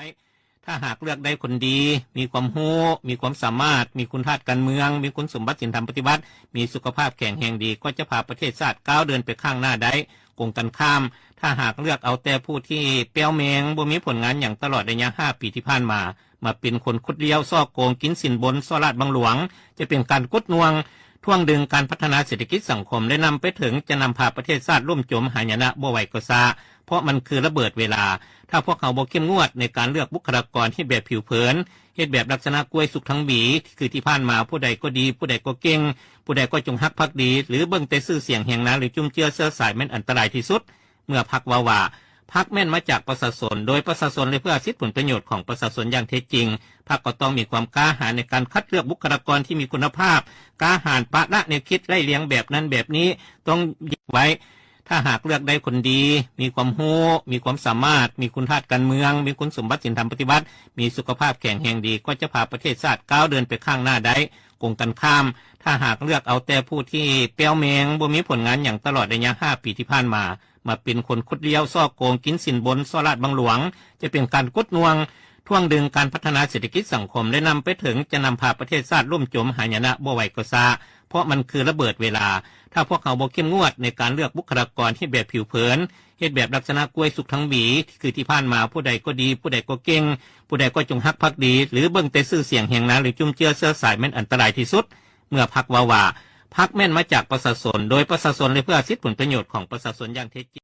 ว้ถ้าหากเลือกได้คนดีมีความรู้มีความสามารถมีคุณธาตุการเมืองมีคุณสมบัติศีลธรรมปฏิบัติมีสุขภาพแข็งแรงดีก็จะพาประเทศชาติก้าวเดินไปข้างหน้าได้กงกันข้ามถ้าหากเลือกเอาแต่ผู้ที่เปี้ยวเมงบ่มีผลงานอย่างตลอดระยะ5 ปีที่ผ่านมาเป็นคนคุดเลี้ยวซอกโกงกินสินบนซ้อราดบังหลวงจะเป็นการกดน่วงท่วงดึงการพัฒนาเศรษฐกิจสังคมและนำไปถึงจะนำพาประเทศชาติล่มจมหายนะบ่ไหวก็ซาเพราะมันคือระเบิดเวลาถ้าพวกเขาบ่เข้มงวดในการเลือกบุคลากรที่แบบผิวเผินเฮ็ดแบบลักษณะกล้วยสุกทั้งบีคือที่ผ่านมาผู้ใดก็ดีผู้ใดก็เก่งผู้ใดก็จงฮักภักดีหรือเบิ่งแต่ชื่อเสียงแห่งนั้นหรือจุ่มเจือเสื้อสายแม่นอันตรายที่สุดเมื่อพรรคว่าพรรคแม่นมาจากประชาชนโดยประชาชนเลยเพื่อสิทธิผลประโยชน์ของประชาชนอย่างแท้จริงพรรคก็ต้องมีความกล้าหาญในการคัดเลือกบุคลากรที่มีคุณภาพกล้าหาญปะละแนวคิดไล่เลี้ยงแบบนั้นแบบนี้ต้องยึดไว้ถ้าหากเลือกได้คนดีมีความรู้มีความสามารถมีคุณธาตุการเมืองมีคุณสมบัติศีลธรรมปฏิบัติมีสุขภาพแข็งแรงดีก็จะพาประเทศชาติก้าวเดินไปข้างหน้าได้กงกันข้ามถ้าหากเลือกเอาแต่ผู้ที่เปี้ยวเมงบ่มีผลงานอย่างตลอดระยะ5 ปีที่ผ่านมาเป็นคนคุดเลี้ยวซอกโกงกินสินบนซ้อราดบังหลวงจะเป็นการกดน่วงท่วงดึงการพัฒนาเศรษฐกิจสังคมและนำไปถึงจะนำพาประเทศชาติล่มจมหายนะบ่ไหวก็ซาเพราะมันคือระเบิดเวลาถ้าพวกเขาบ่เข้มงวดในการเลือกบุคลากรที่แบบผิวเผินเฮ็ดแบบลักษณะกล้วยสุกทั้งบีคือที่ผ่านมาผู้ใดก็ดีผู้ใดก็เก่งผู้ใดก็จงฮักภักดีหรือเบิ่งแต่ชื่อเสียงแห่งนั้นหรือจุ่มเจือเสื้อสายแม่นอันตรายที่สุดเมื่อพรรคว่าพรรคแม่นมาจากประชาชนโดยประชาชนเลยเพื่อสิทธิผลประโยชน์ของประชาชนอย่างแท้จริง